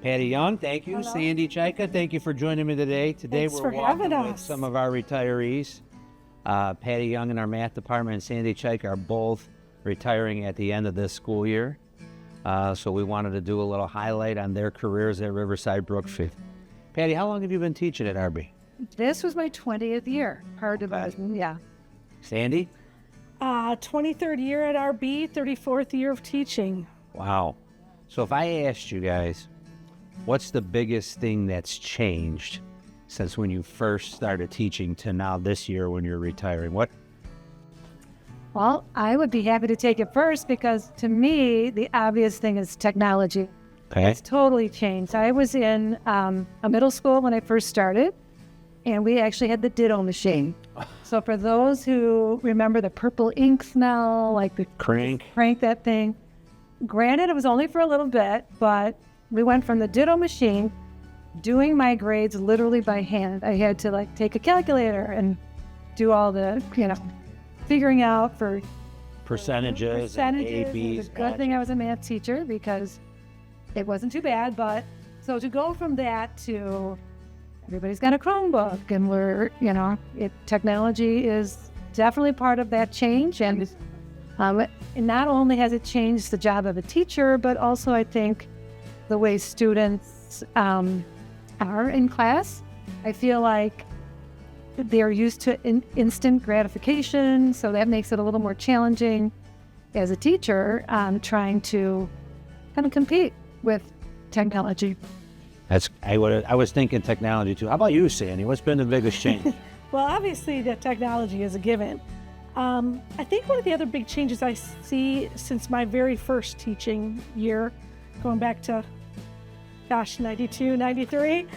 Patty Young, thank you. Hello. Sandy Czajka, thank you for joining me today. Today Thanks we're for walking having with us. some of our retirees. Patty Young in our math department and Sandy Czajka are both retiring at the end of this school year. So we wanted to do a little highlight on their careers at Riverside Brookfield. Patty, how long have you been teaching at RB? This was my 20th year. Hard to imagine, yeah. Sandy? 23rd year at RB, 34th year of teaching. Wow. So if I asked you guys, what's the biggest thing that's changed since when you first started teaching to now this year when you're retiring? What? Well, I would be happy to take it first because to me, the obvious thing is technology. Okay. It's totally changed. I was in a middle school when I first started, and we actually had the ditto machine. So for those who remember the purple ink smell, like the Crank. that thing, granted, it was only for a little bit, but we went from the ditto machine doing my grades literally by hand. I had to take a calculator and do all the, figuring out for Percentages and It ABs. was a good thing I was a math teacher because it wasn't too bad. But so to go from that to everybody's got a Chromebook and we're, technology is definitely part of that change. And not only has it changed the job of a teacher, but also I think the way students are in class. I feel like they're used to instant gratification, so that makes it a little more challenging as a teacher trying to kind of compete with technology. I was thinking technology too. How about you, Sandy? What's been the biggest change? Well, obviously, the technology is a given. I think one of the other big changes I see since my very first teaching year, going back to, 92, 93,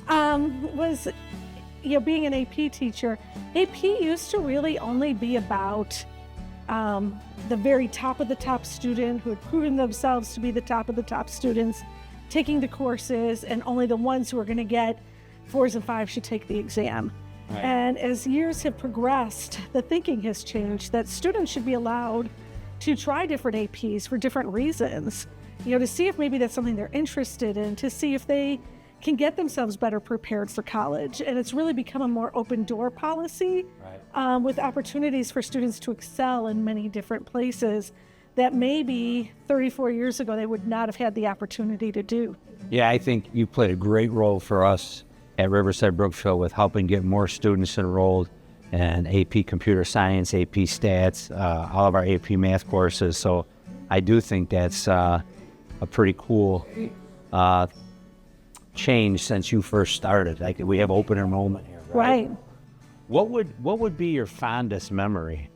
was, being an AP teacher. AP used to really only be about the very top of the top student who had proven themselves to be the top of the top students, taking the courses, and only the ones who are going to get 4s and 5s should take the exam. Right. And as years have progressed, the thinking has changed that students should be allowed to try different APs for different reasons, to see if maybe that's something they're interested in, to see if they can get themselves better prepared for college. And it's really become a more open door policy, Right. with opportunities for students to excel in many different places that maybe 34 years ago they would not have had the opportunity to do. Yeah, I think you played a great role for us at Riverside Brookfield with helping get more students enrolled in AP Computer Science, AP Stats, all of our AP Math courses. So I do think that's a pretty cool change since you first started. Like we have open enrollment here, right? Right. What would be your fondest memory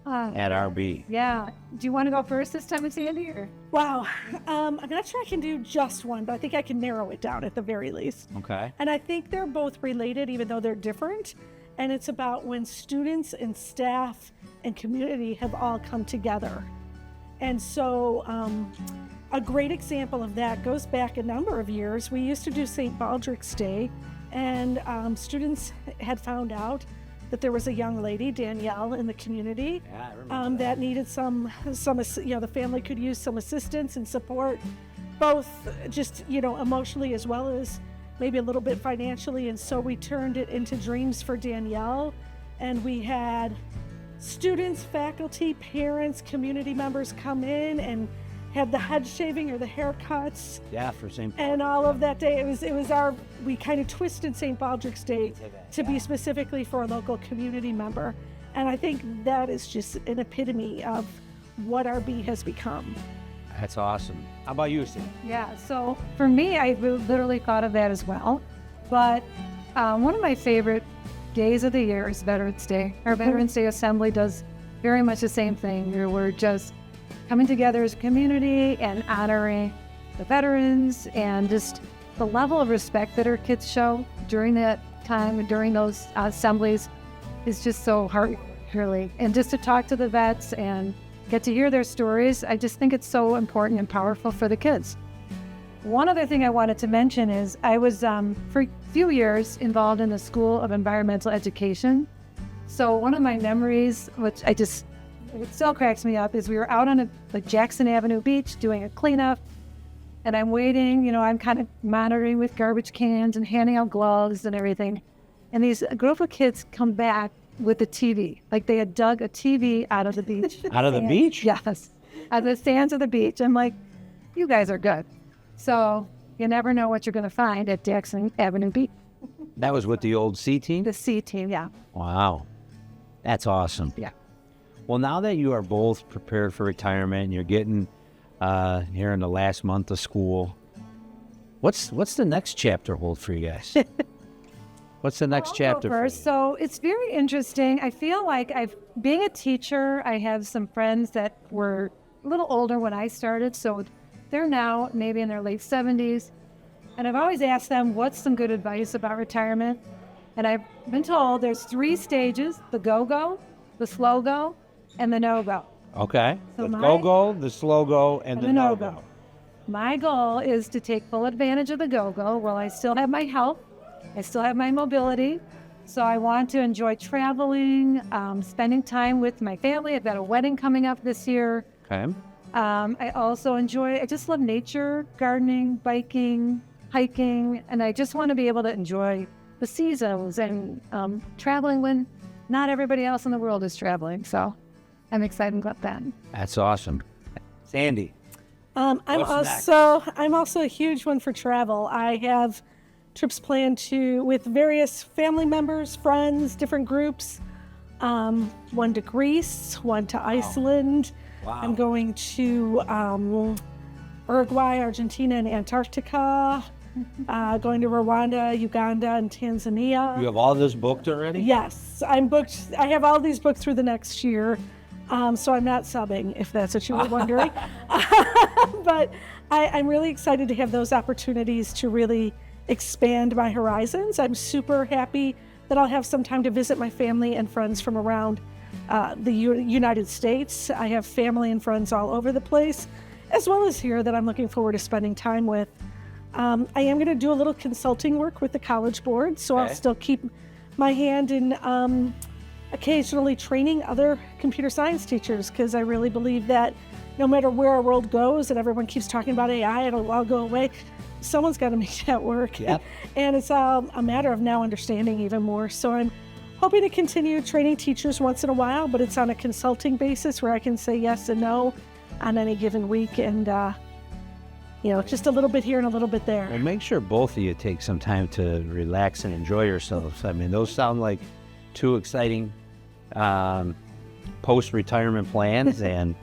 at RB? Yeah. Do you want to go first this time, Sandy? Or? Wow. I'm not sure I can do just one, but I think I can narrow it down at the very least. Okay. And I think they're both related, even though they're different. And it's about when students and staff and community have all come together. And so a great example of that goes back a number of years. We used to do St. Baldrick's Day, and students had found out that there was a young lady, Danielle, in the community Yeah, I remember that needed the family could use some assistance and support, both just, emotionally as well as maybe a little bit financially. And so we turned it into Dreams for Danielle, and we had students, faculty, parents, community members come in and had the head shaving or the haircuts Yeah, for St. and all of that day. We kind of twisted St. Baldrick's Day to be specifically for a local community member. And I think that is just an epitome of what RB has become. That's awesome. How about you, Sandy? Yeah, so for me, I literally thought of that as well. But one of my favorite days of the year is Veterans Day. Our Veterans Day Assembly does very much the same thing. We're just coming together as a community and honoring the veterans and just the level of respect that our kids show during that time and during those assemblies is just so heartwarming. And just to talk to the vets and get to hear their stories, I just think it's so important and powerful for the kids. One other thing I wanted to mention is I was for a few years involved in the School of Environmental Education. So one of my memories, which it still cracks me up, is we were out on Jackson Avenue Beach doing a cleanup, and I'm waiting, I'm kind of monitoring with garbage cans and handing out gloves and everything. And a group of kids come back with the TV, like they had dug a TV out of the beach. Out of the beach? Yes, out of the sands of the beach. I'm like, you guys are good. So you never know what you're going to find at Jackson Avenue Beach. That was with the old C team? The C team, yeah. Wow. That's awesome. Yeah. Well, now that you are both prepared for retirement and you're getting here in the last month of school, what's the next chapter hold for you guys? What's the next chapter for you? So it's very interesting. I feel like being a teacher, I have some friends that were a little older when I started, so they're now maybe in their late 70s. And I've always asked them, what's some good advice about retirement? And I've been told there's 3 stages: the go-go, the slow-go, and the no-go. Okay. So the go-go, the slow-go, and the no-go. My goal is to take full advantage of the go-go while I still have my health, I still have my mobility. So I want to enjoy traveling, spending time with my family. I've got a wedding coming up this year. Okay. I just love nature, gardening, biking, hiking, and I just want to be able to enjoy the seasons and traveling when not everybody else in the world is traveling. So I'm excited about that. That's awesome. Sandy. I'm also a huge one for travel. I have trips planned with various family members, friends, different groups. One to Greece, one to Iceland. Wow. I'm going to Uruguay, Argentina, and Antarctica. Going to Rwanda, Uganda, and Tanzania. You have all this booked already? Yes, I'm booked. I have all these booked through the next year. So I'm not subbing, if that's what you were wondering. But I'm really excited to have those opportunities to really expand my horizons. I'm super happy that I'll have some time to visit my family and friends from around the United States. I have family and friends all over the place, as well as here that I'm looking forward to spending time with. I am going to do a little consulting work with the College Board, so Okay. I'll still keep my hand in occasionally training other computer science teachers, because I really believe that no matter where our world goes and everyone keeps talking about AI, it'll all go away. Someone's got to make that work. Yep. And it's a matter of now understanding even more. So I'm hoping to continue training teachers once in a while, but it's on a consulting basis where I can say yes and no on any given week, and just a little bit here and a little bit there. Well, make sure both of you take some time to relax and enjoy yourselves. I mean, those sound like 2 exciting post-retirement plans. And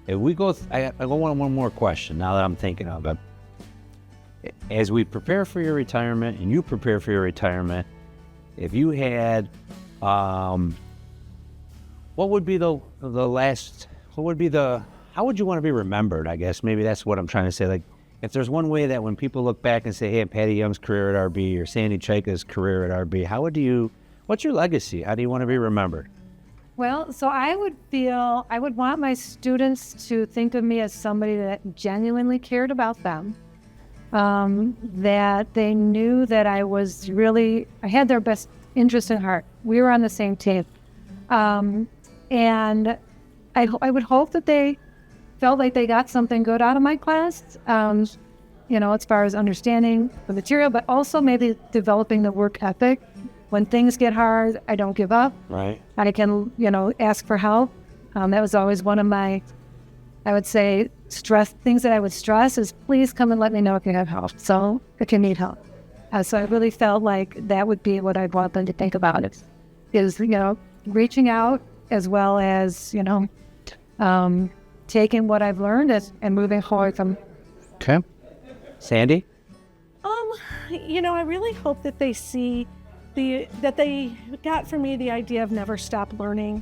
if we go, I go one more question now that I'm thinking of it. As we prepare for your retirement and you prepare for your retirement, if you had, what would be how would you want to be remembered? I guess maybe that's what I'm trying to say. Like, if there's one way that when people look back and say, hey, Patty Young's career at RB or Sandy Czajka's career at RB, what's your legacy? How do you want to be remembered? Well, so I would want my students to think of me as somebody that genuinely cared about them, that they knew that I had their best interest in heart. We were on the same team. And I would hope that they felt like they got something good out of my class, as far as understanding the material, but also maybe developing the work ethic. When things get hard, I don't give up. Right. I can, ask for help. That was always one of my, I would say, things that I would stress is, please come and let me know if you have help. So if you need help. So I really felt like that would be what I'd want them to think about is reaching out, as well as, taking what I've learned and moving forward from. Okay. Sandy? I really hope that they see that they got from me the idea of never stop learning,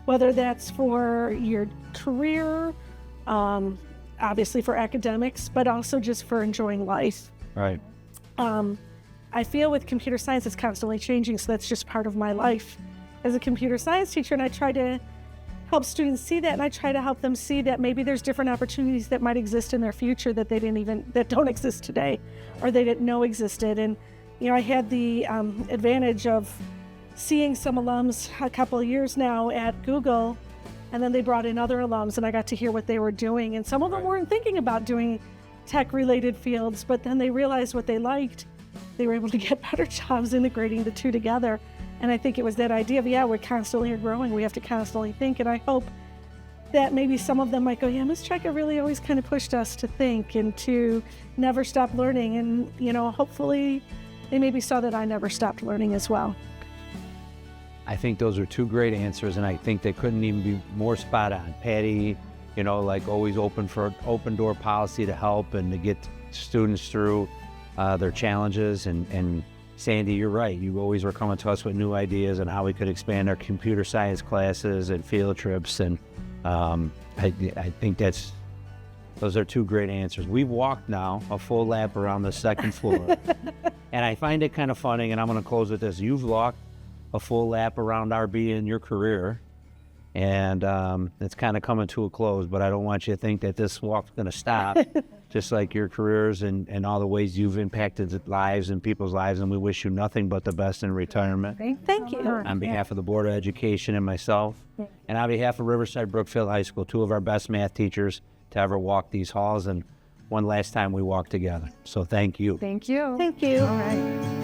whether that's for your career, obviously for academics, but also just for enjoying life. Right. I feel with computer science, it's constantly changing, so that's just part of my life as a computer science teacher, and I try to help students see that, and I try to help them see that maybe there's different opportunities that might exist in their future that that don't exist today, or they didn't know existed. And I had the advantage of seeing some alums a couple of years now at Google And then they brought in other alums, and I got to hear what they were doing. And some of them weren't thinking about doing tech-related fields, but then they realized what they liked. They were able to get better jobs integrating the two together. And I think it was that idea of, we're constantly growing. We have to constantly think. And I hope that maybe some of them might go, Ms. Czajka really always kind of pushed us to think and to never stop learning. And, hopefully they maybe saw that I never stopped learning as well. I think those are two great answers, and I think they couldn't even be more spot on. Patty, like always open for open door policy to help and to get students through their challenges. And Sandy, you're right. You always were coming to us with new ideas on how we could expand our computer science classes and field trips. And I think those are two great answers. We've walked now a full lap around the second floor, and I find it kind of funny, and I'm going to close with this. You've walked a full lap around RB in your career, and it's kind of coming to a close, but I don't want you to think that this walk's going to stop, just like your careers and all the ways you've impacted lives and people's lives, and we wish you nothing but the best in retirement. Thank you. On behalf of the Board of Education and myself, and on behalf of Riverside Brookfield High School, two of our best math teachers to ever walk these halls, and one last time we walked together. So thank you. Thank you. Thank you. All right.